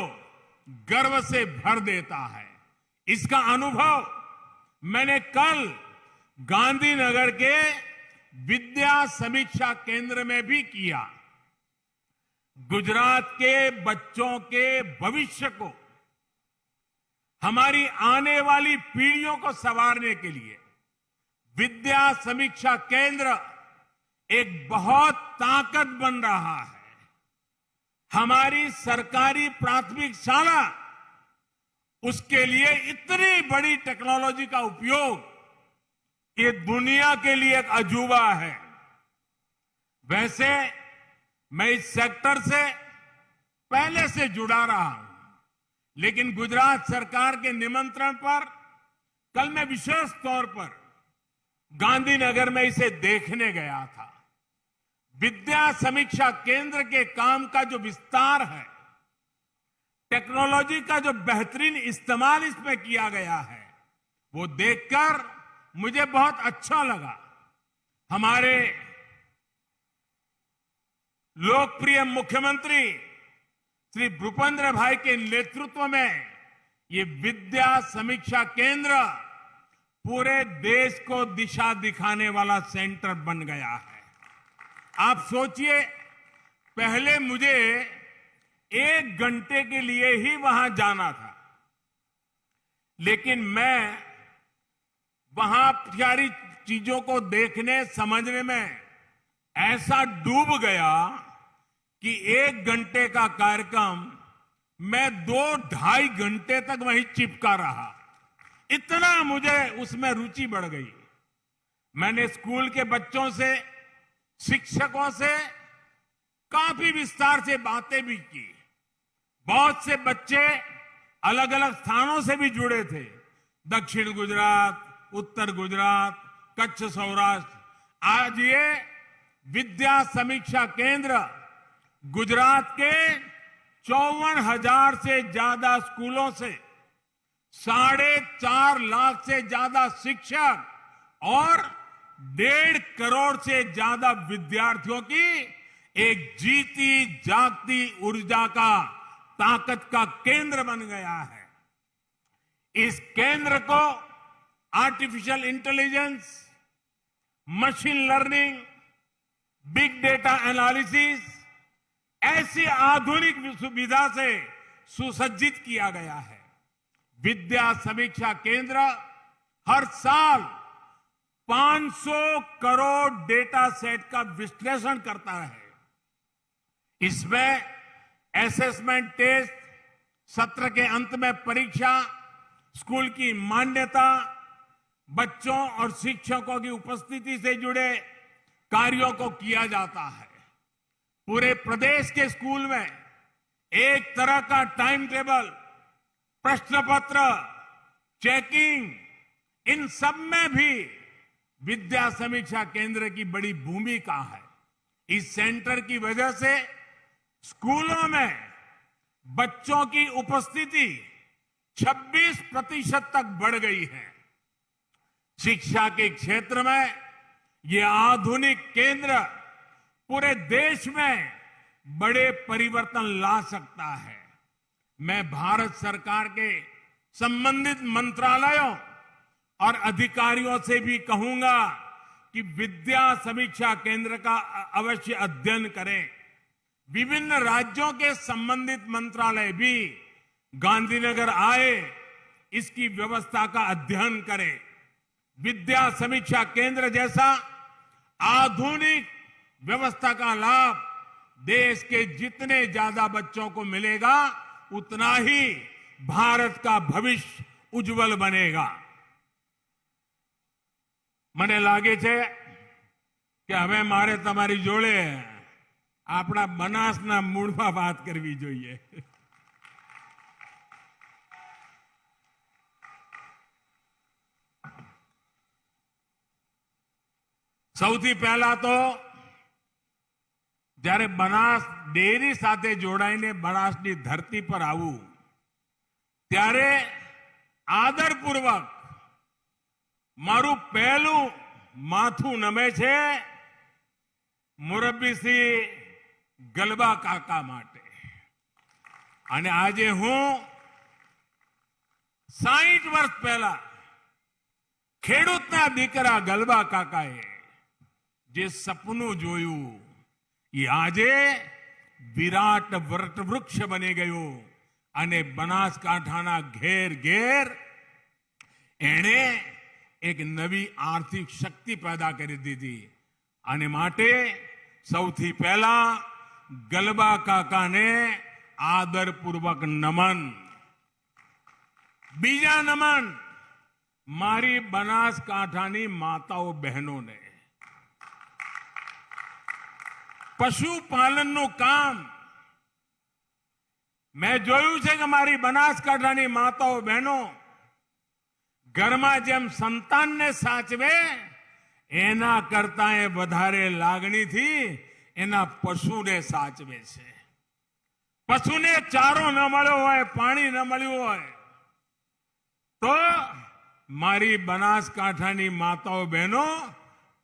गर्व से भर देता है। इसका अनुभव मैंने कल गांधीनगर के विद्या समीक्षा केंद्र में भी किया। गुजरात के बच्चों के भविष्य को, हमारी आने वाली पीढ़ियों को संवारने के लिए विद्या समीक्षा केंद्र एक बहुत ताकत बन रहा है। हमारी सरकारी प्राथमिक शाला, उसके लिए इतनी बड़ी टेक्नोलॉजी का उपयोग ये दुनिया के लिए एक अजूबा है। वैसे मैं इस सेक्टर से पहले से जुड़ा रहा हूं, लेकिन गुजरात सरकार के निमंत्रण पर कल मैं विशेष तौर पर गांधीनगर में इसे देखने गया था। विद्या समीक्षा केंद्र के काम का जो विस्तार है, टेक्नोलॉजी का जो बेहतरीन इस्तेमाल इसमें किया गया है, वो देखकर मुझे बहुत अच्छा लगा। हमारे लोकप्रिय मुख्यमंत्री श्री भूपेंद्र भाई के नेतृत्व में ये विद्या समीक्षा केंद्र पूरे देश को दिशा दिखाने वाला सेंटर बन गया है। आप सोचिए, पहले मुझे 1 घंटे के लिए ही वहां जाना था, लेकिन मैं वहां सारी चीजों को देखने समझने में ऐसा डूब गया कि 1 घंटे का कार्यक्रम मैं 2-2.5 घंटे तक वहीं चिपका रहा। इतना मुझे उसमें रुचि बढ़ गई। मैंने स्कूल के बच्चों से, शिक्षकों से काफी विस्तार से बातें भी की। बहुत से बच्चे अलग अलग स्थानों से भी जुड़े थे, दक्षिण गुजरात, उत्तर गुजरात, कच्छ, सौराष्ट्र। आज ये विद्या समीक्षा केंद्र गुजरात के 54,000 से ज्यादा स्कूलों से 4.5 लाख से ज्यादा शिक्षक और 1.5 करोड़ से ज्यादा विद्यार्थियों की एक जीती जागती ऊर्जा का ताकत का केंद्र बन गया है। इस केंद्र को artificial intelligence, machine learning, big data analysis ऐसी आधुनिक सुविधा से सुसज्जित किया गया है। विद्या समीक्षा केंद्र हर साल 500 करोड़ डेटा सेट का विश्लेषण करता है। इसमें असेसमेंट टेस्ट, सत्र के अंत में परीक्षा, स्कूल की मान्यता, बच्चों और शिक्षकों की उपस्थिति से जुड़े कार्यों को किया जाता है। पूरे प्रदेश के स्कूल में एक तरह का टाइम टेबल, प्रश्न पत्र, चेकिंग, इन सब में भी विद्या समीक्षा केंद्र की बड़ी भूमिका है। इस सेंटर की वजह से स्कूलों में बच्चों की उपस्थिति 26% तक बढ़ गई है। शिक्षा के क्षेत्र में ये आधुनिक केंद्र पूरे देश में बड़े परिवर्तन ला सकता है। मैं भारत सरकार के संबंधित मंत्रालयों और अधिकारियों से भी कहूंगा कि विद्या समीक्षा केंद्र का अवश्य अध्ययन करें। विभिन्न राज्यों के संबंधित मंत्रालय भी गांधीनगर आए, इसकी व्यवस्था का अध्ययन करें। विद्या समीक्षा केंद्र जैसा आधुनिक व्यवस्था का लाभ देश के जितने ज्यादा बच्चों को मिलेगा, उतना ही भारत का भविष्य उज्जवल बनेगा। મને લાગે છે કે હવે મારે તમારી જોડે આપણા બનાસના મૂળમાં વાત કરવી જોઈએ। સૌથી પહેલા તો જ્યારે બનાસ ડેરી સાથે જોડાઈને બનાસની ધરતી પર આવું ત્યારે આદરપૂર્વક મારું પહેલું માથું નમે છે મુરબ્બી શ્રી ગલબા કાકા માટે। અને આજે હું 60 વર્ષ પહેલા ખેડૂતના દીકરા ગલબા કાકાએ જે સપનું જોયું એ આજે વિરાટ વટવૃક્ષ બની ગયું અને બનાસકાંઠાના ઘેર ઘેર એણે એક નવી આર્થિક શક્તિ પેદા કરી દીધી। અને માટે સૌથી પહેલા ગલબા કાકાને આદરપૂર્વક નમન। બીજા નમન મારી બનાસકાંઠાની માતાઓ બહેનોને। પશુપાલનનું કામ મેં જોયું છે કે મારી બનાસકાંઠાની માતાઓ બહેનો ઘરમાં જેમ સંતાનને સાચવે એના કરતા વધારે લાગણીથી એના પશુને સાચવે છે। પશુને ચારો ન મળ્યો હોય, પાણી ન મળ્યું હોય તો મારી બનાસકાંઠાની માતાઓ બહેનો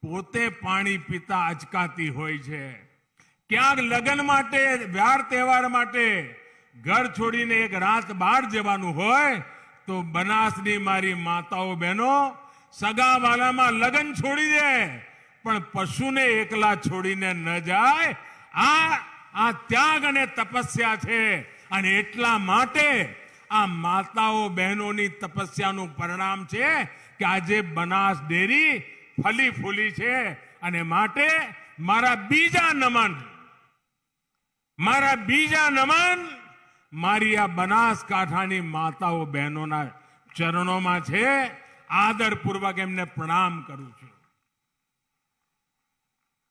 પોતે પાણી પીતા અચકાતી હોય છે। ક્યાંક લગ્ન માટે, વ્યાર તહેવાર માટે ઘર છોડીને એક રાત બહાર જવાનું હોય તો બનાસની મારી માતાઓ બહેનો સગાવાલામાં લગ્ન છોડી દે, પણ પશુને એકલા છોડીને ન જાય। આ ત્યાગ અને તપસ્યા છે। અને એટલા માટે આ માતાઓ બહેનોની તપસ્યાનું પરિણામ છે કે આજે બનાસ ડેરી ફલી ફૂલી છે। અને માટે મારા બીજા નમન મારી આ બનાસકાંઠાની માતાઓ બહેનોના ચરણોમાં છે। આદરપૂર્વક એમને પ્રણામ કરું છું।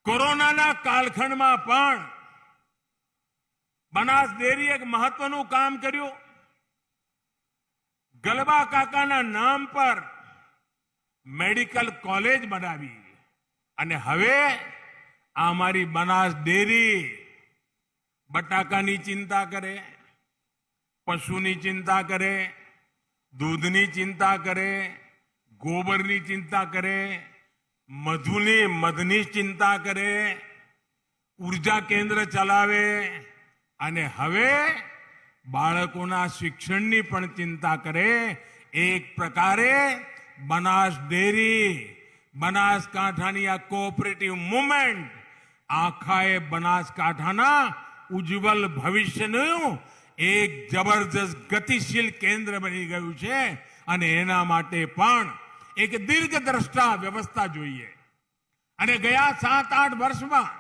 કોરોનાના કાલખંડમાં પણ બનાસ ડેરી એક મહત્વનું કામ કર્યું। ગલબા કાકાના નામ પર મેડિકલ કોલેજ બનાવી અને હવે આ મારી બનાસ ડેરી બટાકાની ચિંતા કરે, પશુની ચિંતા કરે, દૂધની ચિંતા કરે, ગોબરની ચિંતા કરે, મધની ચિંતા કરે, ઉર્જા કેન્દ્ર ચલાવે અને હવે બાળકોના શિક્ષણની પણ ચિંતા કરે. એક પ્રકારે બનાસ ડેરી, બનાસકાંઠાની આ કોઓપરેટિવ મુવમેન્ટ આખાએ બનાસકાંઠાના ઉજ્જવલ ભવિષ્યનું એક જબરજસ્ત ગતિશીલ કેન્દ્ર બની ગયું છે અને એના માટે પણ એક દીર્ઘદ્રષ્ટા વ્યવસ્થા જોઈએ. અને ગયા 7-8 વર્ષમાં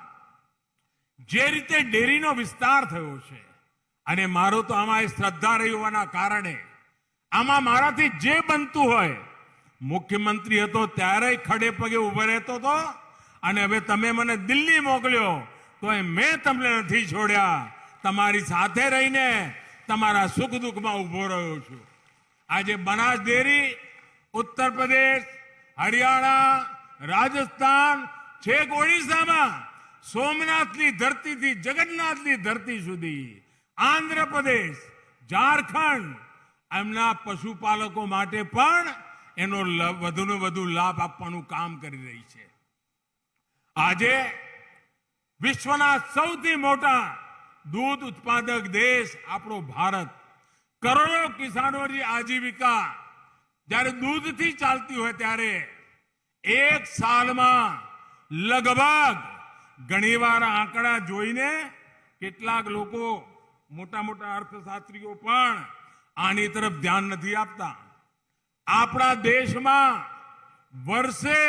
જે રીતે ડેરીનો વિસ્તાર થયો છે અને મારો તો આમાં શ્રદ્ધા રહી હોવાના કારણે આમાં મારાથી જે બનતું હોય, મુખ્યમંત્રી હતો ત્યારે ખડે પગે ઉભો રહેતો હતો અને હવે તમે મને દિલ્હી મોકલ્યો તો મેં તમને નથી છોડ્યા. તમારી સાથે રહીને તમારા સુખ દુઃખમાં ઉભો રહ્યો છું. આજે બનાસ ડેરી ઉત્તર પ્રદેશ, હરિયાણા, રાજસ્થાન, છેક ઓડિશામાં સોમનાથની ધરતીથી જગન્નાથની ધરતી સુધી, આંધ્રપ્રદેશ, ઝારખંડ એમના પશુપાલકો માટે પણ એનો વધુને વધુ લાભ આપવાનું કામ કરી રહી છે. આજે વિશ્વના સૌથી મોટા દૂધ ઉત્પાદક દેશ આપણો ભારત, કરોડો કિસાનોની આજીવિકા જ્યારે દૂધથી ચાલતી હોય ત્યારે એક સાલમાં લગભગ ઘણીવાર આંકડા જોઈને કેટલાક લોકો, મોટા મોટા અર્થશાસ્ત્રીઓ પણ આની તરફ ધ્યાન નથી આપતા. આપણા દેશમાં વર્ષે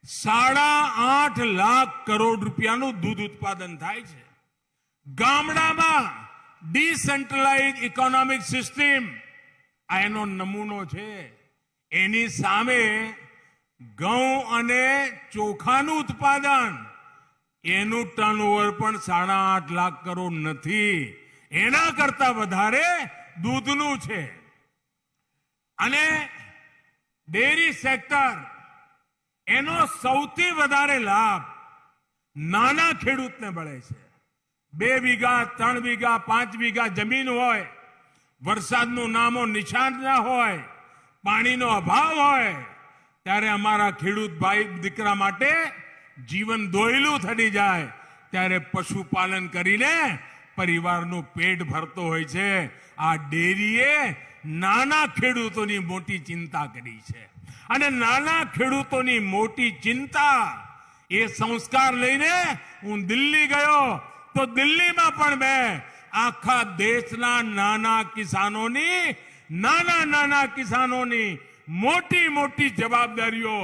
8.5 લાખ કરોડ રૂપિયાનું દૂધ ઉત્પાદન થાય છે. ગામડામાં ડિસેન્ટ્રલાઇઝ ઇકોનોમિક સિસ્ટમ આ એનો નમૂનો છે. એની સામે ઘઉં અને ચોખાનું ઉત્પાદન, એનું ટર્નઓવર પણ 8.5 લાખ કરોડ નથી, એના કરતા વધારે દૂધનું છે. અને ડેરી સેક્ટર એનો સૌથી વધારે લાભ નાના ખેડૂતને મળે છે. 2 વીઘા, 3 વીઘા, 5 વીઘા જમીન હોય, વરસાદનું નામો નિશાન ના હોય, પાણીનો અભાવ હોય, ત્યારે અમારા ખેડૂત ભાઈ દીકરા માટે જીવન દોયલું થઈ જાય ત્યારે પશુપાલન કરીને પરિવારનું પેટ ભરતો હોય છે. આ ડેરીએ નાના ખેડૂતોની મોટી ચિંતા કરી છે અને નાના ખેડૂતોની મોટી ચિંતા એ સંસ્કાર લઈને હું દિલ્હી ગયો તો દિલ્હીમાં પણ મેં આખા દેશના નાના કિસાનોની મોટી મોટી જવાબદારીઓ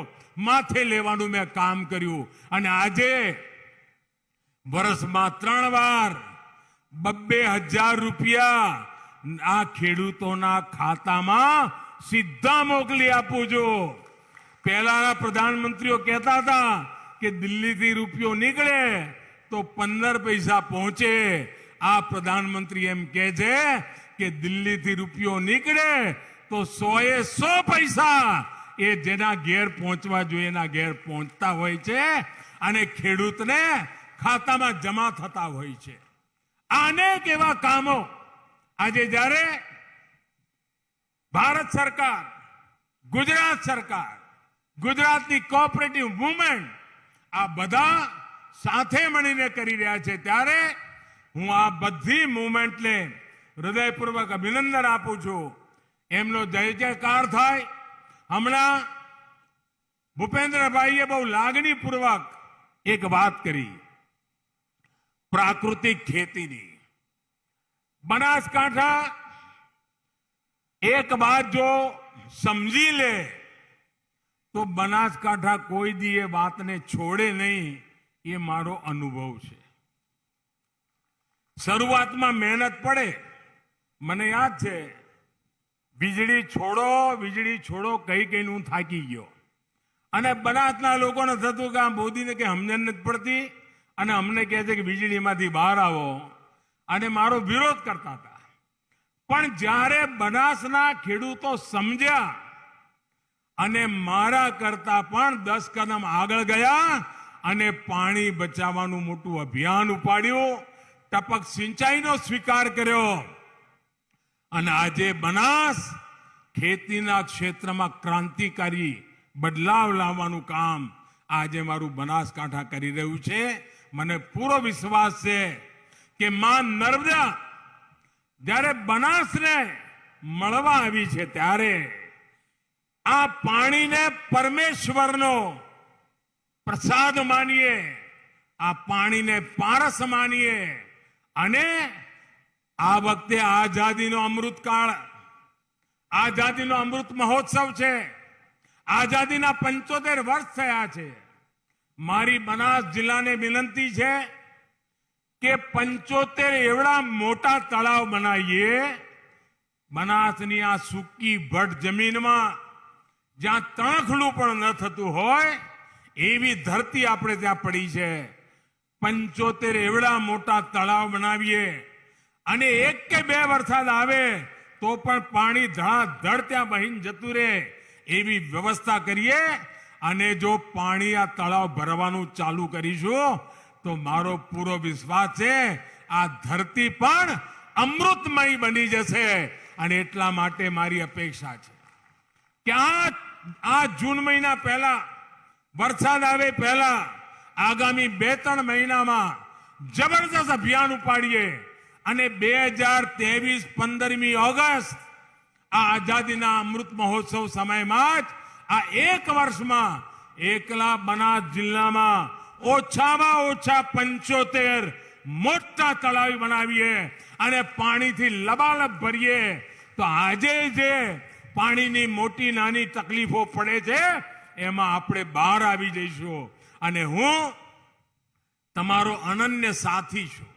માથે લેવાનું મેં કામ કર્યું. અને આજે વર્ષમાં 3 વાર 2,000 રૂપિયા આ ખેડૂતોના ખાતામાં સીધા મોકલી આપું છું. પહેલાના પ્રધાનમંત્રીઓ કહેતા હતા કે દિલ્હીથી રૂપિયો નીકળે તો 15 પૈસા પહોંચે. આ પ્રધાનમંત્રી એમ કહે છે કે દિલ્હીથી રૂપિયો નીકળે તો 100 પૈસા એ જેના ઘેર પહોંચવા જોઈએ એના ઘેર પહોંચતા હોય છે અને ખેડૂતને ખાતામાં જમા થતા હોય છે. અનેક એવા કામો આજે જ્યારે ભારત સરકાર, ગુજરાત સરકાર, ગુજરાતની કોઓપરેટિવ મુવમેન્ટ આ બધા સાથે મળીને કરી રહ્યા છે ત્યારે હું આ બધી મુવમેન્ટને હૃદયપૂર્વક અભિનંદન આપું છું. એમનો જય જયકાર થાય. હમણાં ભૂપેન્દ્રભાઈએ બહુ લાગણીપૂર્વક એક વાત કરી પ્રાકૃતિક ખેતીની. બનાસકાંઠા એક વાત જો સમજી લે તો બનાસકાંઠા કોઈ દી એ વાતને છોડે નહીં, એ મારો અનુભવ છે. શરૂઆતમાં મહેનત પડે. મને યાદ છે વીજળી છોડો કહીને હું થાકી ગયો અને બનાસના લોકોને થતું કે આ મોદીને કે સમજણ નથી પડતી અને અમને કહે છે કે વીજળીમાંથી બહાર આવો અને મારો વિરોધ કરતા હતા. પણ જ્યારે બનાસના ખેડૂતો સમજ્યા અને મારા કરતા પણ 10 કદમ આગળ ગયા અને પાણી બચાવવાનું મોટું અભિયાન ઉપાડ્યું, ટપક સિંચાઈનો સ્વીકાર કર્યો અને આજે બનાસ ખેતીના ક્ષેત્રમાં ક્રાંતિકારી બદલાવ લાવવાનું કામ આજે મારું બનાસકાંઠા કરી રહ્યું છે. મને પૂરો વિશ્વાસ છે કે માં નર્મદા જ્યારે બનાસને મળવા આવી છે ત્યારે આ પાણીને પરમેશ્વરનો પ્રસાદ માનીએ, આ પાણીને પારસ માનીએ અને આ વખતે આઝાદીનો અમૃતકાળ, આઝાદીનો અમૃત મહોત્સવ છે. આઝાદીના 75 વર્ષ થયા છે. મારી બનાસ જિલ્લાને વિનંતી છે કે 75 એવડા મોટા તળાવ બનાવીએ બનાસની આ સૂકી ભટ્ટ જમીનમાં, જ્યાં તણખલું પણ ન થતું હોય એવી ધરતી આપણે ત્યાં પડી છે. 75 એવડા મોટા તળાવ બનાવીએ અને 1 કે 2 વરસાદ આવે તો પણ પાણી ધડાધડ ત્યાં બહીને જતું રહે એવી વ્યવસ્થા કરીએ. અને જો પાણી આ તળાવ ભરવાનું ચાલુ કરીશું તો મારો પૂરો વિશ્વાસ છે આ ધરતી પણ અમૃતમય બની જશે. અને એટલા માટે મારી અપેક્ષા છે કે આ જૂન મહિના પહેલા, વરસાદ આવે પહેલા, આગામી 2-3 મહિનામાં જબરદસ્ત અભિયાન ઉપાડીએ અને 2023 15મી ઓગસ્ટ આ આઝાદીના અમૃત મહોત્સવ સમયમાં જ આ 1 વર્ષમાં એકલા બનાસ જિલ્લામાં ઓછામાં ઓછા 75 મોટા તળાવ બનાવીએ અને પાણીથી લબાલબ ભરીએ તો આજે જે પાણીની મોટી નાની તકલીફો પડે છે એમાં આપણે બહાર આવી જઈશું. અને હું તમારો અનન્ય સાથી છું.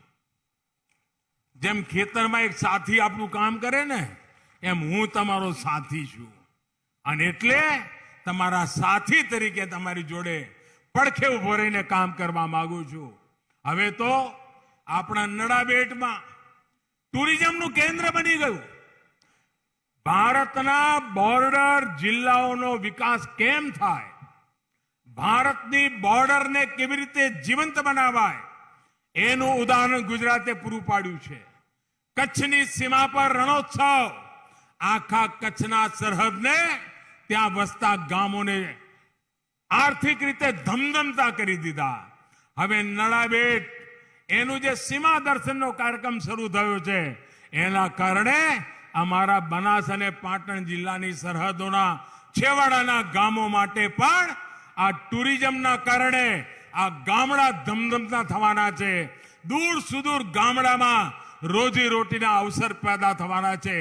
જેમ ખેતરમાં એક સાથી આપણું કામ કરે ને એમ હું તમારો સાથી છું. અને એટલે તમારા સાથી તરીકે તમારી જોડે પડખે ઉભો રહીને કામ કરવા માંગુ છું. હવે તો આપણા નડાબેટમાં ટુરિઝમનું કેન્દ્ર બની ગયું. ભારતના બોર્ડર જિલ્લાઓનો વિકાસ કેમ થાય, ભારતની બોર્ડરને કેવી રીતે જીવંત બનાવાય એનું ઉદાહરણ ગુજરાતે પૂરું પાડ્યું છે. કચ્છની સીમા પર રણોત્સવ આખા કચ્છના સરહદને, ત્યાં વસતા ગામોને આર્થિક રીતે ધમધમતા કરી દીધા. હવે નડાબેટ એનું જે સીમા દર્શનનો કાર્યક્રમ શરૂ થયો છે એના કારણે અમારા બનાસ અને પાટણ જિલ્લાની સરહદોના છેવાડાના ગામો માટે પણ આ ટુરિઝમના કારણે આ ગામડા ધમધમતા થવાના છે. દૂર સુદૂર ગામડામાં રોજીરોટીના અવસર પેદા થવાના છે.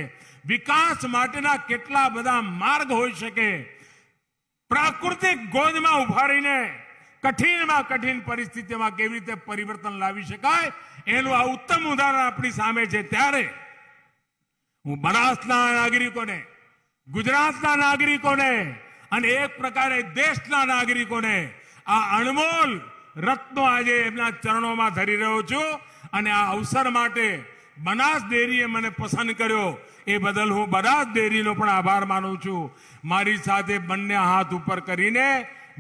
વિકાસ માટેના કેટલા બધા માર્ગ હોઈ શકે. પ્રાકૃતિક ગોદમાં ઉભા રહીને કઠિનમાં કઠિન પરિસ્થિતિમાં કેવી રીતે પરિવર્તન લાવી શકાય એનું આ ઉત્તમ ઉદાહરણ આપણી સામે છે. ત્યારે હું બનાસના નાગરિકોને, ગુજરાતના નાગરિકોને અને એક પ્રકારે દેશના નાગરિકોને આ અણમોલ રત્નો આજે એમના ચરણોમાં ધરી રહ્યો છું. અને આ અવસર માટે બનાસ ડેરીએ મને પસંદ કર્યો એ બદલ હું બનાસ ડેરીનો પણ આભાર માનું છું. મારી સાથે બંને હાથ ઉપર કરીને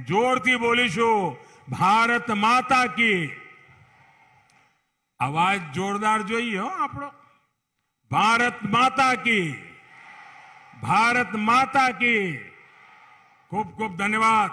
જોરથી બોલીશું, ભારત માતા કી. અવાજ જોરદાર જોઈએ હો આપણો. ભારત માતા કી, ભારત માતા કી. ખૂબ ખૂબ ધન્યવાદ.